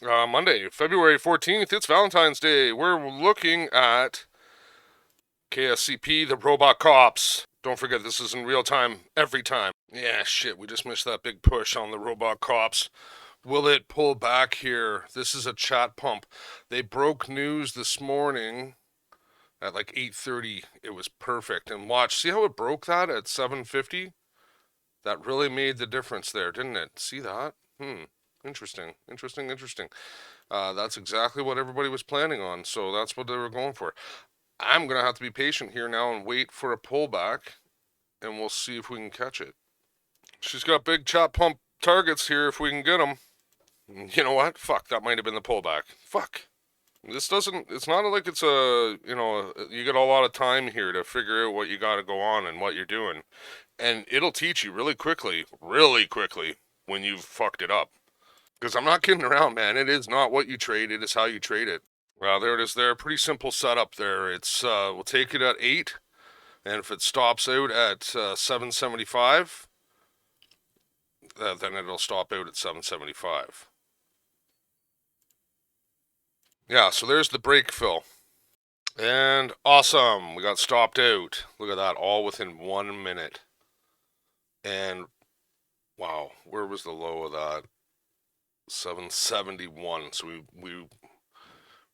Monday, February 14th. It's Valentine's Day. We're looking at KSCP, the Robot Cops. Don't forget, this is in real time, every time. Yeah, shit, we just missed that big push on the Robot Cops. Will it pull back here? This is a chat pump. They broke news this morning at like 8:30. It was perfect. And watch, see how it broke that at 7:50? That really made the difference there, didn't it? See that? Interesting. That's exactly what everybody was planning on, so that's what they were going for. I'm going to have to be patient here now and wait for a pullback, and we'll see if we can catch it. She's got big chop pump targets here if we can get them. You know what? Fuck, that might have been the pullback. Fuck. It's not like it's you get a lot of time here to figure out what you got to go on and what you're doing. And it'll teach you really quickly, when you've fucked it up. Because I'm not kidding around, man. It is not what you trade, it is how you trade it. Well, there it is there. Pretty simple setup there. We'll take it at 8, and if it stops out at 775, then it'll stop out at 775. Yeah, so there's the break fill. And awesome, we got stopped out. Look at that, all within 1 minute. And wow, where was the low of that? 771. So we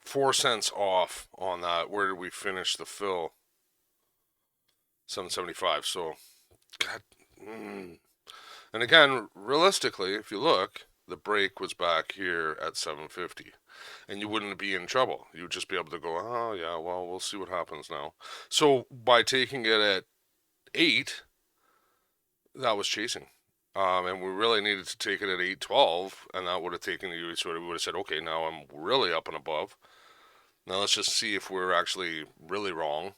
4 cents off on that. Where did we finish the fill? 775. So, God. And again, realistically, if you look, the break was back here at 750. And you wouldn't be in trouble. You would just be able to go, oh, yeah, well, we'll see what happens now. So, by taking it at 8, that was chasing. And we really needed to take it at 812, and that would have taken you, sort of, we would have said, okay, now I'm really up and above. Now let's just see if we're actually really wrong.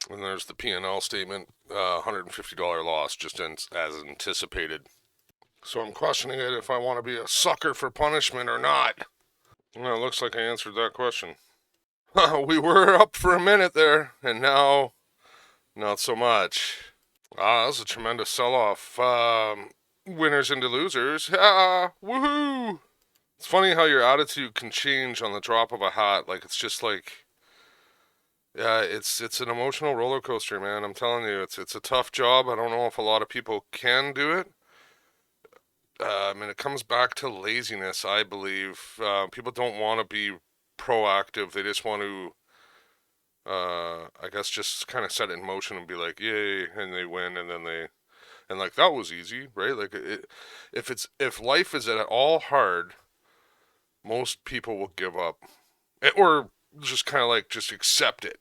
And there's the P&L statement, $150 loss, just as anticipated. So I'm questioning it if I want to be a sucker for punishment or not. Well, it looks like I answered that question. We were up for a minute there, and now, not so much. That was a tremendous sell-off. Winners into losers. Woohoo! It's funny how your attitude can change on the drop of a hat. Like, it's just like, yeah, it's an emotional roller coaster, man. I'm telling you, it's a tough job. I don't know if a lot of people can do it. It comes back to laziness, I believe. People don't want to be proactive. They just want to, I guess, just kind of set it in motion and be like, yay, and they win, and then and like, that was easy, right? Like, if life is at all hard, most people will give up, or just kind of like just accept it.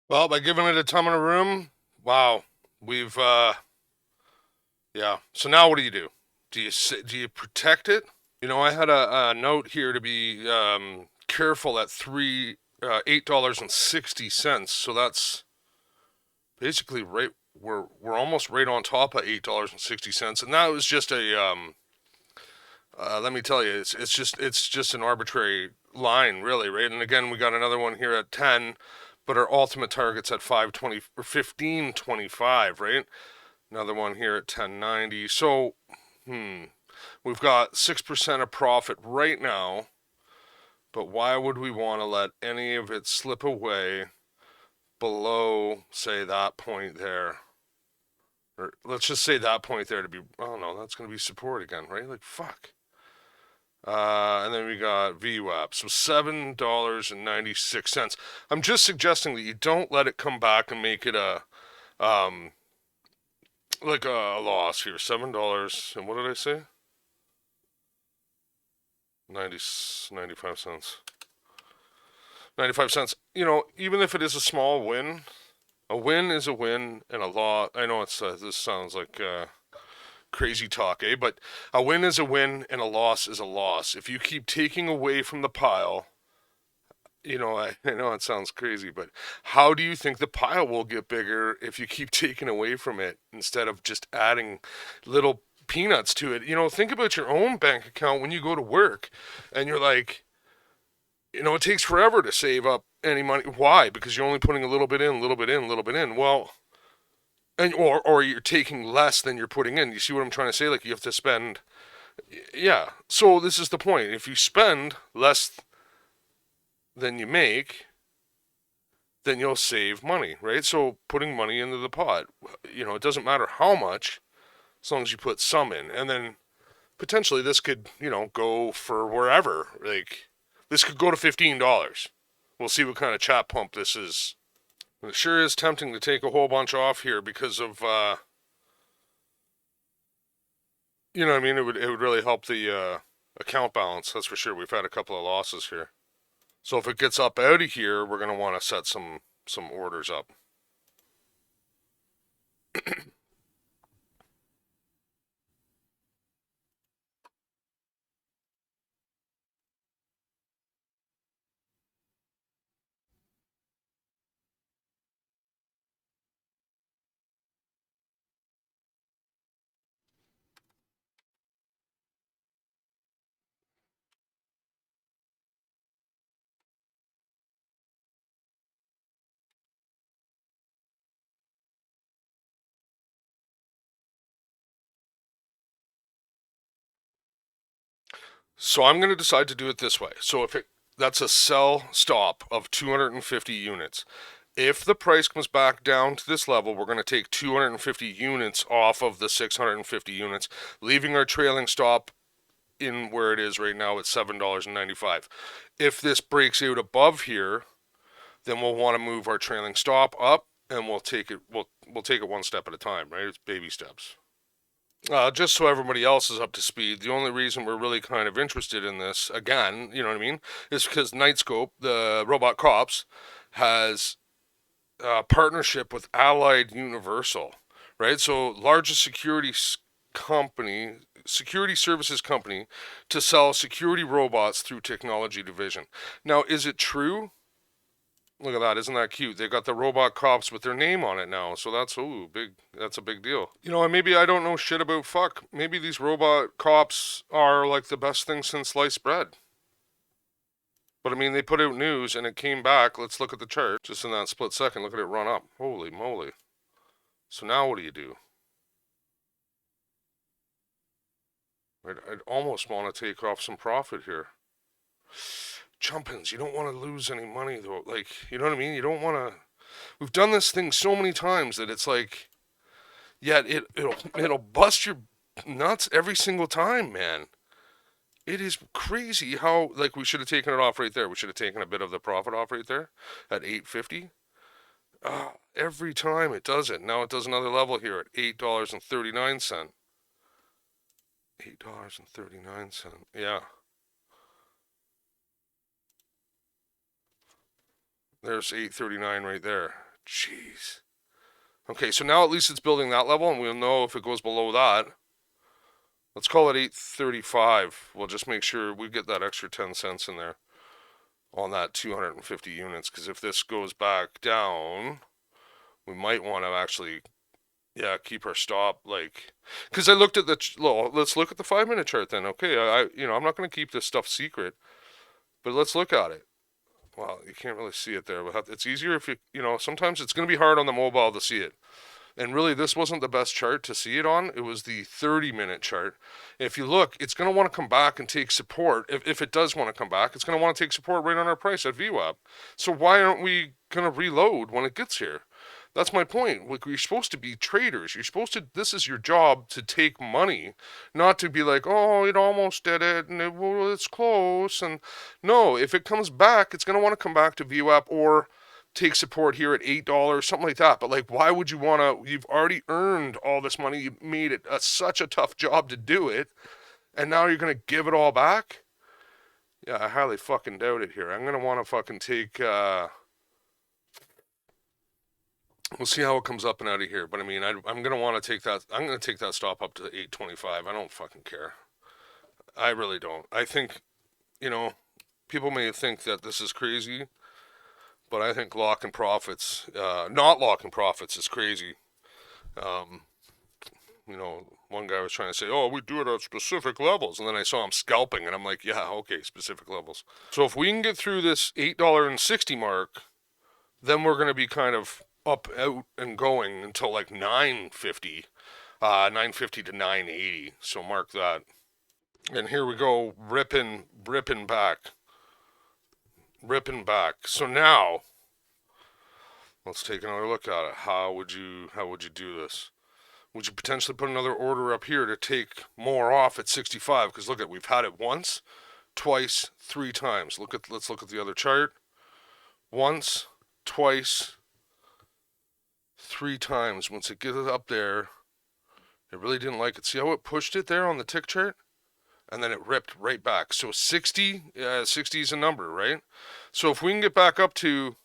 Well, by giving it a ton of room, wow, we've yeah. So now what do you do? Do you protect it? I had a note here to be careful at $8.60. So that's basically right. We're almost right on top of $8.60, and that was just a let me tell you, it's just an arbitrary line, really, right? And again, we got another one here at 10, but our ultimate target's at 520 or 1525, right? Another one here at 1090. So, we've got 6% of profit right now, but why would we want to let any of it slip away below, say, that point there? Or let's just say that point there to be, oh no, that's going to be support again, right? Like, fuck. And then we got VWAP, so $7.96. I'm just suggesting that you don't let it come back and make it like a loss here. $7 and what did I say? 95 cents. 95 cents. Even if it is a small win, a win is a win, and a loss. I know this sounds like crazy talk, eh? But a win is a win and a loss is a loss. If you keep taking away from the pile, I know it sounds crazy, but how do you think the pile will get bigger if you keep taking away from it instead of just adding little peanuts to it? Think about your own bank account when you go to work and you're like, it takes forever to save up any money. Why? Because you're only putting a little bit in, a little bit in, a little bit in. Well, And or you're taking less than you're putting in. You see what I'm trying to say? Like you have to spend. Yeah. So this is the point. If you spend less than you make, then you'll save money, right? So putting money into the pot, it doesn't matter how much, as long as you put some in, and then potentially this could, go for wherever. Like this could go to $15. We'll see what kind of chat pump this is. It sure is tempting to take a whole bunch off here because of, you know what I mean? It would really help the account balance. That's for sure. We've had a couple of losses here. So if it gets up out of here, we're going to want to set some orders up. So I'm going to decide to do it this way. So that's a sell stop of 250 units. If the price comes back down to this level, we're going to take 250 units off of the 650 units, leaving our trailing stop in where it is right now at $7.95. If this breaks out above here, then we'll want to move our trailing stop up, and we'll take it one step at a time, right? It's baby steps. Just so everybody else is up to speed, the only reason we're really kind of interested in this, again, you know what I mean, is because Nightscope, the robot cops, has a partnership with Allied Universal, right? So largest security services company to sell security robots through technology division. Now, is it true? Look at that, isn't that cute? They got the robot cops with their name on it now, so that's that's a big deal. And maybe I don't know shit about fuck. Maybe these robot cops are like the best thing since sliced bread. But I mean, they put out news and it came back. Let's look at the chart. Just in that split second, look at it run up. Holy moly. So now what do you do? I'd almost want to take off some profit here. Jumpins, you don't want to lose any money though. Like, you know what I mean? You don't want to. We've done this thing so many times that it's like, yeah, it'll bust your nuts every single time, man. It is crazy how like we should have taken it off right there. We should have taken a bit of the profit off right there at 850. Every time it does it. Now it does another level here at $8.39. $8.39. Yeah. There's 839 right there. Jeez. Okay, so now at least it's building that level, and we'll know if it goes below that. Let's call it 835. We'll just make sure we get that extra 10 cents in there on that 250 units, because if this goes back down, we might want to actually, yeah, keep our stop, like, because I looked at let's look at the 5-minute chart then. Okay, I'm not going to keep this stuff secret, but let's look at it. Well, you can't really see it there. It's easier if sometimes it's going to be hard on the mobile to see it. And really, this wasn't the best chart to see it on. It was the 30-minute chart. If you look, it's going to want to come back and take support. If it does want to come back, it's going to want to take support right on our price at VWAP. So why aren't we going to reload when it gets here? That's my point. Like, you're supposed to be traders. This is your job to take money, not to be like, oh, it almost did it, and it's close. And no, if it comes back, it's going to want to come back to VWAP or take support here at $8, something like that. But like, why would you want to? You've already earned all this money. You made it such a tough job to do it, and now you're going to give it all back? Yeah, I highly fucking doubt it here. I'm going to want to fucking take... We'll see how it comes up and out of here. But I mean, I'm going to want to take that. I'm going to take that stop up to 825. I don't fucking care. I really don't. I think, people may think that this is crazy, but I think not locking profits is crazy. One guy was trying to say, oh, we do it at specific levels. And then I saw him scalping, and I'm like, yeah, okay, specific levels. So if we can get through this $8.60 mark, then we're going to be kind of up, out, and going until like 950, 950 to 980. So mark that. And here we go, ripping back, ripping back. So now let's take another look at it. How would you do this? Would you potentially put another order up here to take more off at 65? Because look at, we've had it once, twice, three times. Let's look at the other chart. Once, twice, three times. Once it gets up there, it really didn't like it. See how it pushed it there on the tick chart? And then it ripped right back. So 60, 60 is a number, right? So if we can get back up to,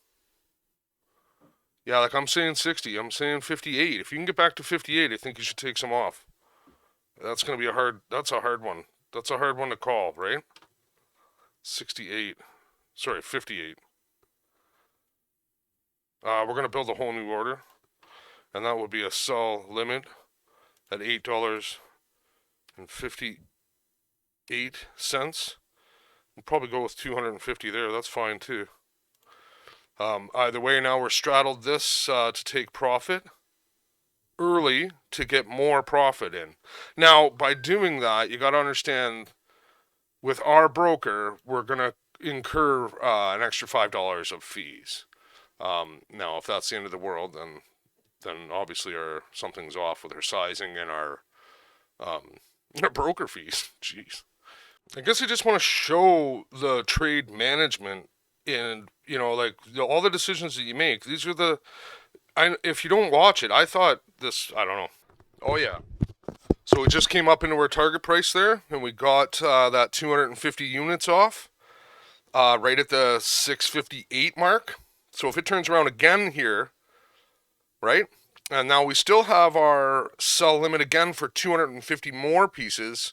yeah, like I'm saying 60, I'm saying 58. If you can get back to 58, I think you should take some off. That's going to be that's a hard one. That's a hard one to call, right? 68. Sorry, 58. We're going to build a whole new order. And that would be a sell limit at $8.58. We'll probably go with 250 there. That's fine too. Either way, now we're straddled this to take profit early to get more profit in. Now, by doing that, you got to understand, with our broker, we're going to incur an extra $5 of fees. Now, if that's the end of the world, then obviously something's off with our sizing and our broker fees. Jeez. I guess I just want to show the trade management and, like all the decisions that you make. These are if you don't watch it, I thought this, I don't know. Oh yeah. So we just came up into our target price there, and we got that 250 units off right at the 658 mark. So if it turns around again here, right? And now we still have our sell limit again for 250 more pieces.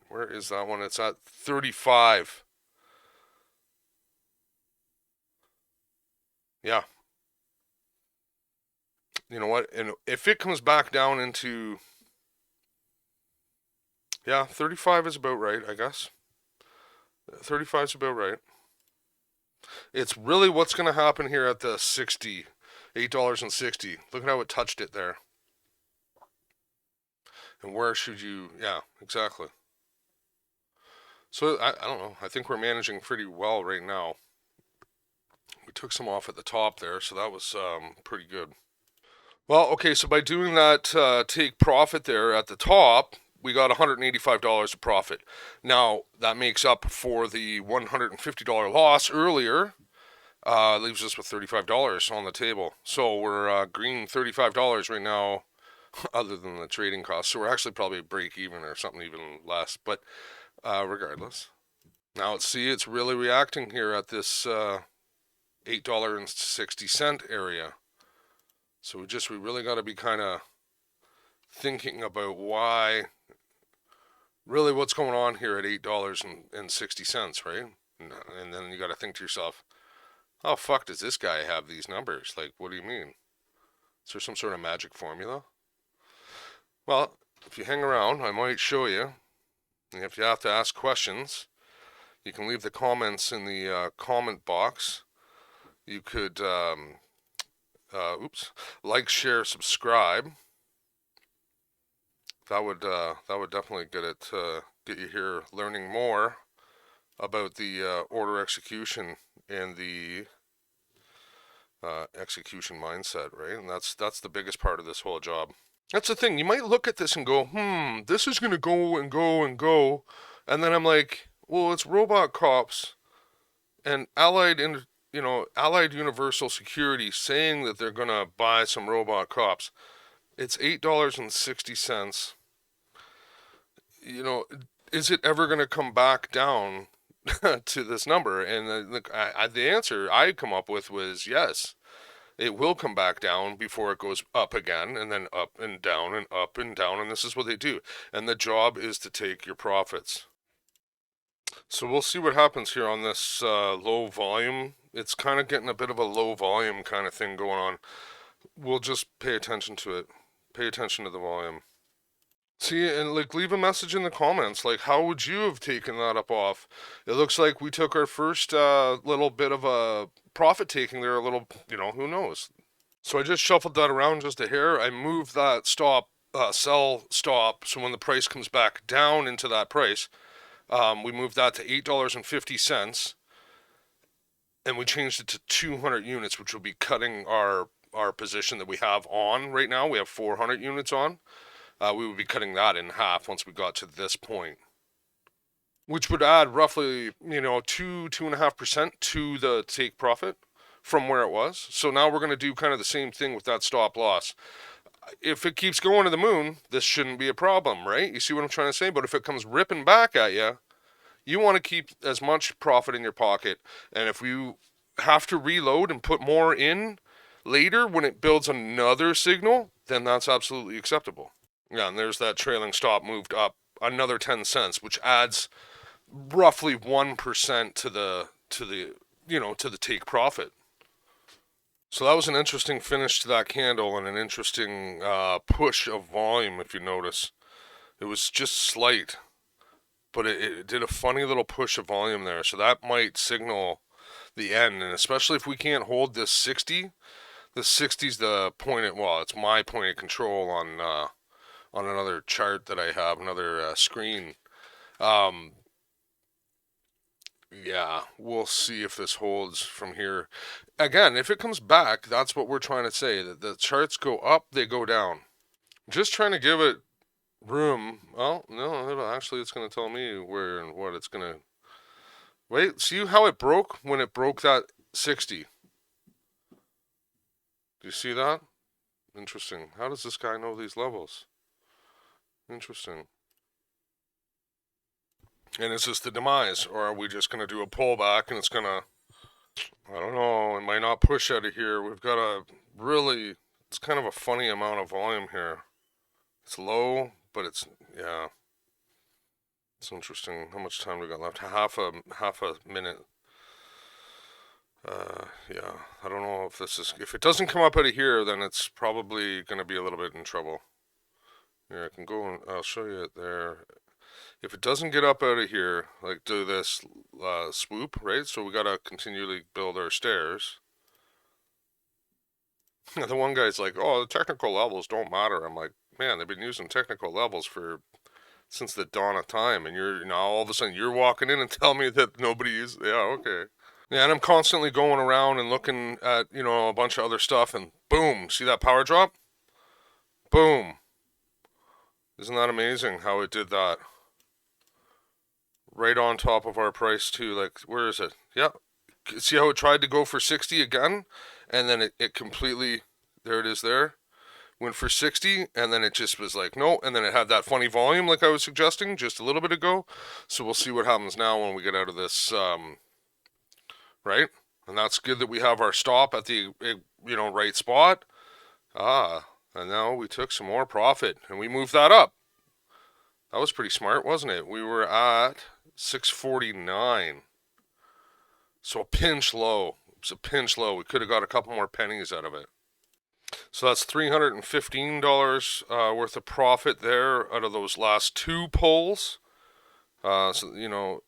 Where is that one? It's at 35. Yeah. You know what? And if it comes back down into, yeah, 35 is about right, I guess. 35 is about right. It's really what's going to happen here at the 60, $8.60. Look at how it touched it there. And where should you, yeah, exactly. So I don't know. I think we're managing pretty well right now. We took some off at the top there, so that was pretty good. Well, okay, so by doing that take profit there at the top, we got $185 of profit. Now, that makes up for the $150 loss earlier. Leaves us with $35 on the table. So we're green $35 right now, other than the trading costs. So we're actually probably break even or something even less. But regardless. Now let's see, it's really reacting here at this $8.60 area. So we really got to be kind of thinking about really what's going on here at $8.60, right? And then you got to think to yourself, how fuck does this guy have these numbers? Like, what do you mean? Is there some sort of magic formula? Well, if you hang around, I might show you. And if you have to ask questions, you can leave the comments in the comment box. You could, like, share, subscribe. That would definitely get you here learning more about the order execution and the execution mindset, right? And that's the biggest part of this whole job. That's the thing. You might look at this and go, this is going to go and go and go. And then I'm like, well, it's robot cops and Allied Universal Security saying that they're going to buy some robot cops. It's $8.60. Is it ever going to come back down to this number? And the answer I come up with was yes. It will come back down before it goes up again, and then up and down and up and down, and this is what they do. And the job is to take your profits. So we'll see what happens here on this low volume. It's kind of getting a bit of a low volume kind of thing going on. We'll just pay attention to it. Pay attention to the volume. See, and like leave a message in the comments. Like, how would you have taken that up off? It looks like we took our first little bit of a profit taking there. A little, who knows? So I just shuffled that around just a hair. I moved that stop, sell stop. So when the price comes back down into that price, we moved that to $8.50, and we changed it to 200 units, which will be cutting our position that we have on right now. We have 400 units on. We would be cutting that in half once we got to this point, which would add roughly, 2.5% to the take profit from where it was. So now we're going to do kind of the same thing with that stop loss. If it keeps going to the moon, this shouldn't be a problem, right? You see what I'm trying to say? But if it comes ripping back at you, you want to keep as much profit in your pocket. And if you have to reload and put more in later when it builds another signal, then that's absolutely acceptable. Yeah, and there's that trailing stop moved up another 10 cents, which adds roughly 1% to the take profit. So that was an interesting finish to that candle and an interesting push of volume, if you notice. It was just slight, but it did a funny little push of volume there. So that might signal the end, and especially if we can't hold this 60. The 60's the point it's my point of control on another chart that I have, another screen. Yeah, we'll see if this holds from here. Again, if it comes back, that's what we're trying to say. That the charts go up, they go down. Just trying to give it room. Well, no, actually, it's going to tell me where and what it's going to. Wait, see how it broke when it broke that 60? Do you see that? Interesting. How does this guy know these levels? Interesting. And is this the demise, or are we just going to do a pullback and it's going to, I don't know, it might not push out of here. We've got it's kind of a funny amount of volume here. It's low, but yeah. It's interesting. How much time we got left? Half a minute. Yeah. I don't know if it doesn't come up out of here, then it's probably going to be a little bit in trouble. Here, I can go and I'll show you it there. If it doesn't get up out of here, like do this swoop, right? So we got to continually build our stairs. The one guy's like, oh, the technical levels don't matter. I'm like, man, they've been using technical levels since the dawn of time, and you're now all of a sudden you're walking in and tell me that nobody is. Yeah, okay. Yeah, and I'm constantly going around and looking at, a bunch of other stuff, and boom, see that power drop? Boom. Isn't that amazing how it did that? Right on top of our price too. Like, where is it? Yeah. See how it tried to go for 60 again? And then it completely, there it is there. Went for 60, and then it just was like, no. And then it had that funny volume like I was suggesting just a little bit ago. So we'll see what happens now when we get out of this, right? And that's good that we have our stop at the, right spot. And now we took some more profit, and we moved that up. That was pretty smart, wasn't it? We were at 649. So a pinch low. It's a pinch low. We could have got a couple more pennies out of it. So that's $315 worth of profit there out of those last two pulls. And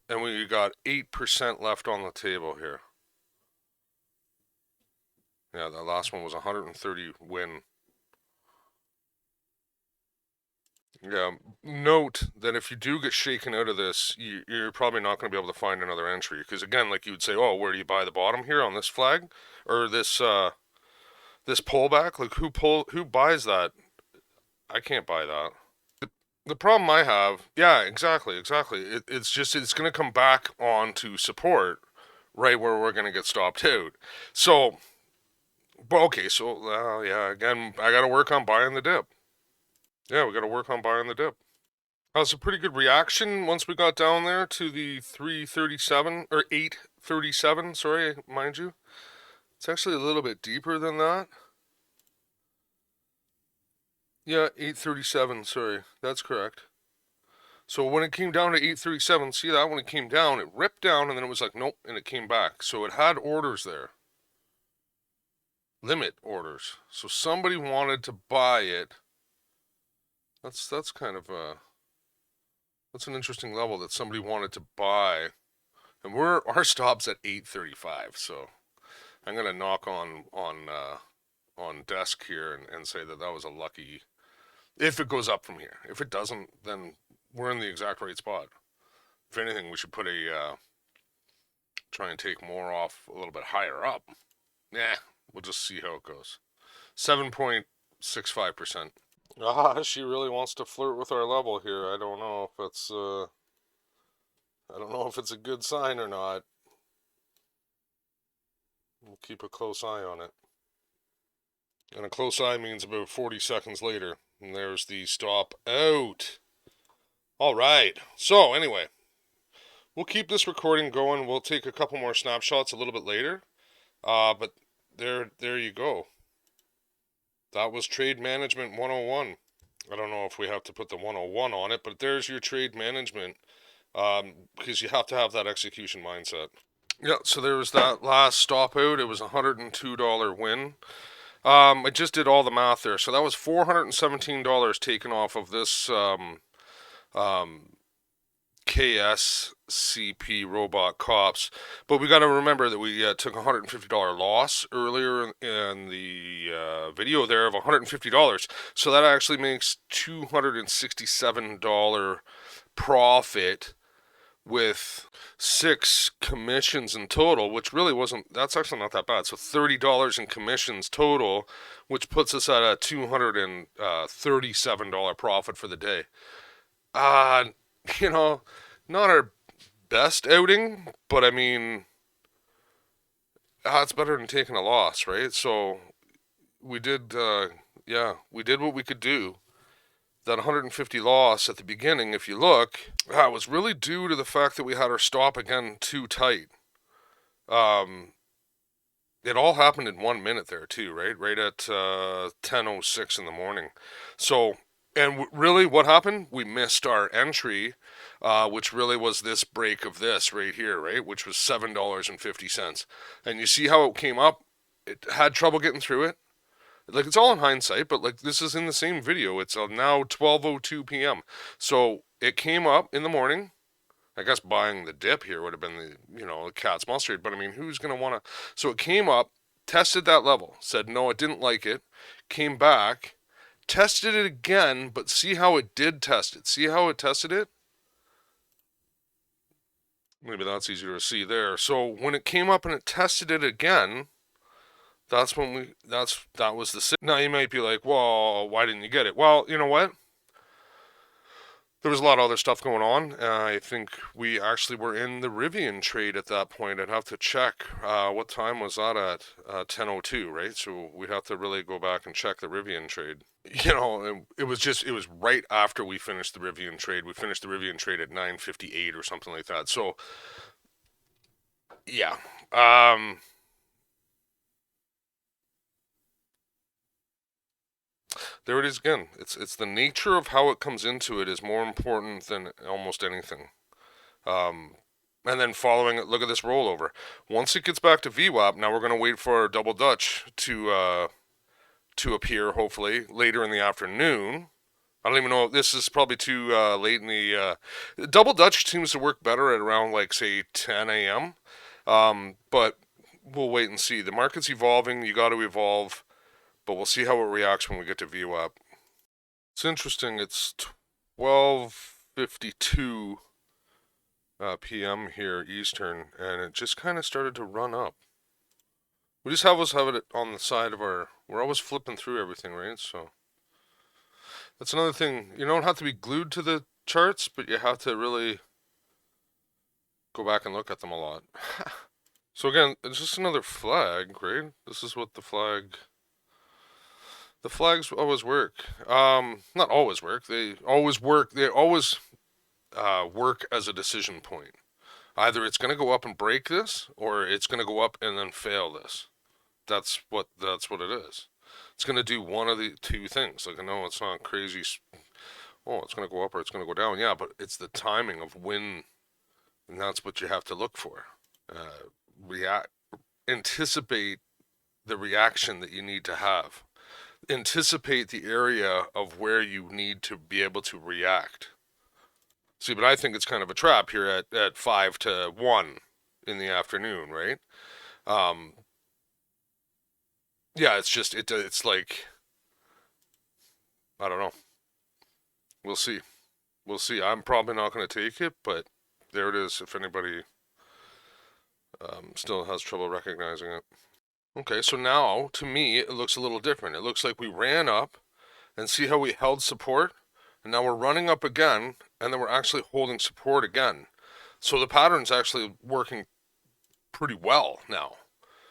we got 8% left on the table here. Yeah, that last one was 130 win. Yeah, note that if you do get shaken out of this, you're probably not going to be able to find another entry. Because again, like you would say, oh, where do you buy the bottom here on this flag? Or this pullback? Like who buys that? I can't buy that. The problem I have, yeah, exactly. It's going to come back onto support right where we're going to get stopped out. So, but okay, so yeah, again, I got to work on buying the dip. Yeah, we got to work on buying the dip. That was a pretty good reaction once we got down there to the 337 or 837. Sorry, mind you, it's actually a little bit deeper than that. Yeah, 837. Sorry, that's correct. So when it came down to 837, see that when it came down, it ripped down and then it was like nope, and it came back. So it had orders there. Limit orders. So somebody wanted to buy it That's kind of that's an interesting level that somebody wanted to buy, and our stop's at 835. So I'm gonna knock on desk here and say that that was a lucky. If it goes up from here, if it doesn't, then we're in the exact right spot. If anything, we should put a try and take more off a little bit higher up. Nah, we'll just see how it goes. 7.65%. Ah, she really wants to flirt with our level here. I don't know if it's I don't know if it's a good sign or not. We'll keep a close eye on it. And a close eye means about 40 seconds later. And there's the stop out. All right. So anyway, we'll keep this recording going. We'll take a couple more snapshots a little bit later. But there you go. That was Trade Management 101. I don't know if we have to put the 101 on it, but there's your trade management, because you have to have that execution mindset. Yeah, so there was that last stop out. It was a $102 win. I just did all the math there. So that was $417 taken off of this KSCP robot cops. But we got to remember that we took a $150 loss earlier in the video there of $150. So that actually makes $267 profit with 6 commissions in total, which really wasn't, that's actually not that bad. So $30 in commissions total, which puts us at a $237 profit for the day. You know, not our best outing, but I mean, it's better than taking a loss, right? So we did, we did what we could do. That 150 loss at the beginning, if you look, was really due to the fact that we had our stop again too tight. It all happened in 1 minute there too, right? Right at 10:06 in the morning. So, and really what happened? We missed our entry, which really was this break of this right here, right? Which was $7.50. And you see how it came up? It had trouble getting through it. Like, it's all in hindsight, but like, this is in the same video. It's now 12:02 p.m. So it came up in the morning. I guess buying the dip here would have been the cat's mustard, but I mean, who's going to want to? So it came up, tested that level, said no, it didn't like it, came back, tested it again, but see how it did test it. See how it tested it? Maybe that's easier to see there. So when it came up and it tested it again, that's when that was the. Now you might be like, well, why didn't you get it? Well, you know what? There was a lot of other stuff going on. I think we actually were in the Rivian trade at that point. I'd have to check what time was that at 10:02, right? So we'd have to really go back and check the Rivian trade. It was right after we finished the Rivian trade. We finished the Rivian trade at 9:58 or something like that. So yeah. There it is again. It's the nature of how it comes into it is more important than almost anything. And then following it, look at this rollover. Once it gets back to VWAP, now we're going to wait for our double Dutch to appear, hopefully, later in the afternoon. I don't even know if this is probably too late in the... double Dutch seems to work better at around, like, say, 10 a.m. But we'll wait and see. The market's evolving. You got to evolve. But we'll see how it reacts when we get to VWAP. It's interesting. It's 12:52 p.m. here Eastern, and it just kind of started to run up. We just have it on the side of our. We're always flipping through everything, right? So that's another thing. You don't have to be glued to the charts, but you have to really go back and look at them a lot. So again, it's just another flag, right? This is what the flag. The flags always work. Not always work. They always work. They always work as a decision point. Either it's going to go up and break this, or it's going to go up and then fail this. That's what it is. It's going to do one of the two things. Like, I know it's not crazy. Oh, it's going to go up or it's going to go down. Yeah, but it's the timing of when, and that's what you have to look for. Anticipate the reaction that you need to have. anticipate the area of where you need to be able to react. See, but I think it's kind of a trap here at 5 to 1 in the afternoon, right? Um, yeah, it's just, it's like, I don't know. We'll see. We'll see. I'm probably not going to take it, but there it is if anybody still has trouble recognizing it. Okay, so now, to me, it looks a little different. It looks like we ran up, and see how we held support? And now we're running up again, and then we're actually holding support again. So the pattern's actually working pretty well now.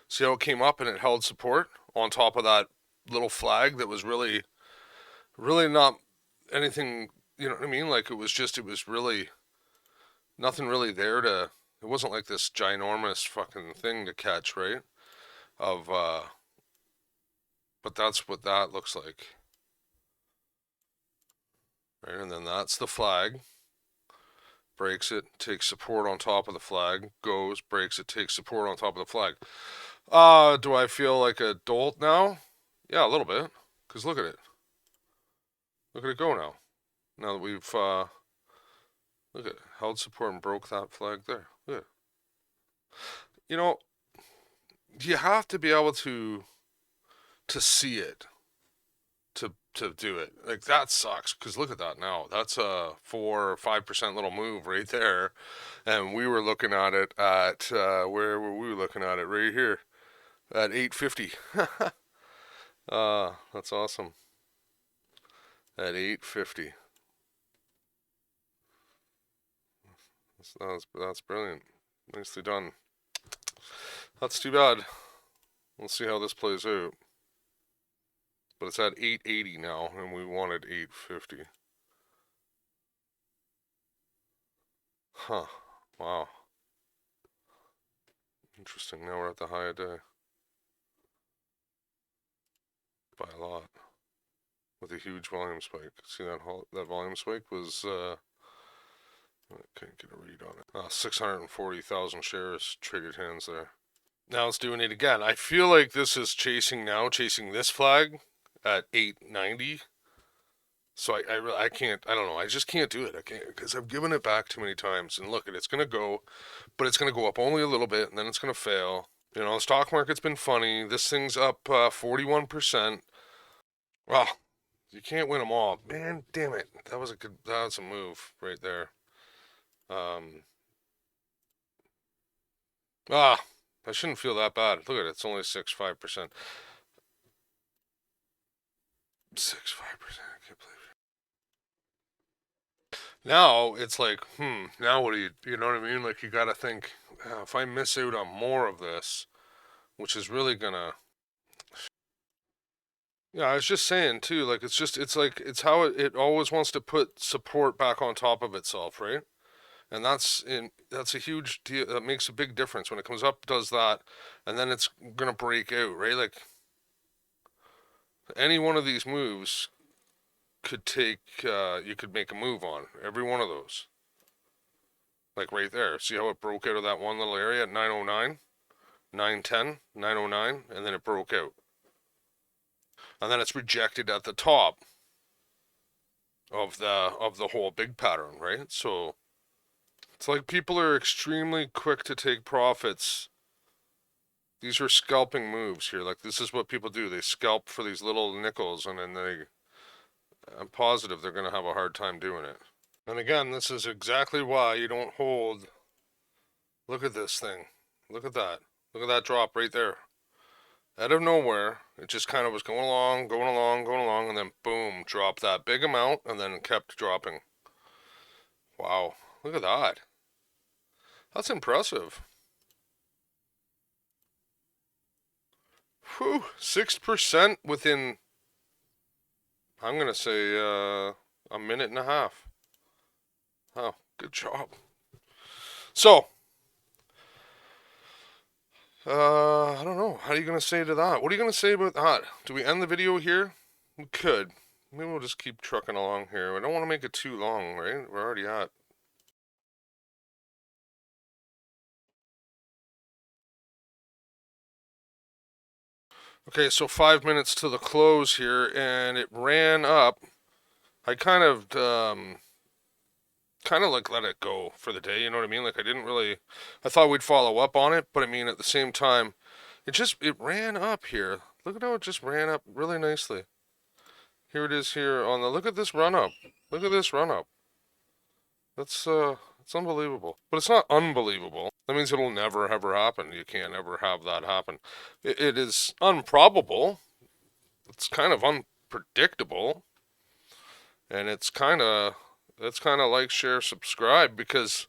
See how it came up and it held support on top of that little flag that was really, really not anything, you know what I mean? Like it was really nothing really there to, it wasn't like this ginormous fucking thing to catch, right? Of, but that's what that looks like. Right, and then that's the flag. Breaks it, takes support on top of the flag, goes, breaks it, takes support on top of the flag. Do I feel like a dolt now? Yeah, a little bit. Because look at it. Look at it go now. Now that we've, look at it, held support and broke that flag there. Look at it. You know, you have to be able to see it to do it. Like that sucks because look at that now. That's a 4 or 5% little move right there, and we were looking at it at where were we looking at it? Right here at 850. That's awesome. At 850. That's brilliant. Nicely done. That's too bad. We'll see how this plays out. But it's at 880 now, and we wanted 850. Huh. Wow. Interesting. Now we're at the high of day. By a lot. With a huge volume spike. See that volume spike was, I can't get a read on it. 640,000 shares traded hands there. Now it's doing it again. I feel like this is chasing this flag at 890. So I can't, I don't know, I just can't do it. I can't, because I've given it back too many times. And look, it's going to go, but it's going to go up only a little bit, and then it's going to fail. You know, the stock market's been funny. This thing's up 41%. Well, you can't win them all. Man, damn it. That was a move right there. I shouldn't feel that bad. Look at it, it's only 6.5%. 6.5%, I can't believe it. Now it's like, now what do you know what I mean? Like you gotta think, if I miss out on more of this, which is really gonna, yeah, I was just saying too, like it's how it always wants to put support back on top of itself, right? And that's a huge deal. That makes a big difference when it comes up, does that, and then it's gonna break out, right? Like any one of these moves could take, you could make a move on every one of those. Like right there, see how it broke out of that one little area at 909, 910, 909, and then it broke out, and then it's rejected at the top of the whole big pattern, right? So it's like people are extremely quick to take profits. These are scalping moves here. Like this is what people do. They scalp for these little nickels, and then I'm positive they're going to have a hard time doing it. And again, this is exactly why you don't hold. Look at this thing. Look at that. Look at that drop right there. Out of nowhere, it just kind of was going along, going along, going along, and then boom, dropped that big amount, and then it kept dropping. Wow. Look at that. That's impressive. Whew, 6% within, I'm going to say, a minute and a half. Oh, good job. So, I don't know. How are you going to say to that? What are you going to say about that? Do we end the video here? We could. Maybe we'll just keep trucking along here. I don't want to make it too long, right? We're already at Okay, so 5 minutes to the close here, and it ran up. I kind of like let it go for the day, you know what I mean? Like I didn't really, I thought we'd follow up on it, but I mean at the same time, it ran up here. Look at how it just ran up really nicely. Here it is here on the, look at this run up. Look at this run up. It's unbelievable. But it's not unbelievable. That means it'll never ever happen. You can't ever have that happen. It is unprobable. It's kind of unpredictable, and it's kind of like, share, subscribe, because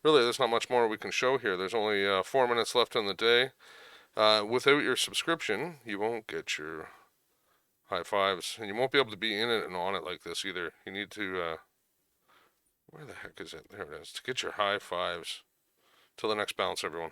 really there's not much more we can show here. There's only 4 minutes left in the day. Without your subscription, you won't get your high fives, and you won't be able to be in it and on it like this either. You need to, where the heck is it? There it is. To get your high fives. Till the next bounce, everyone.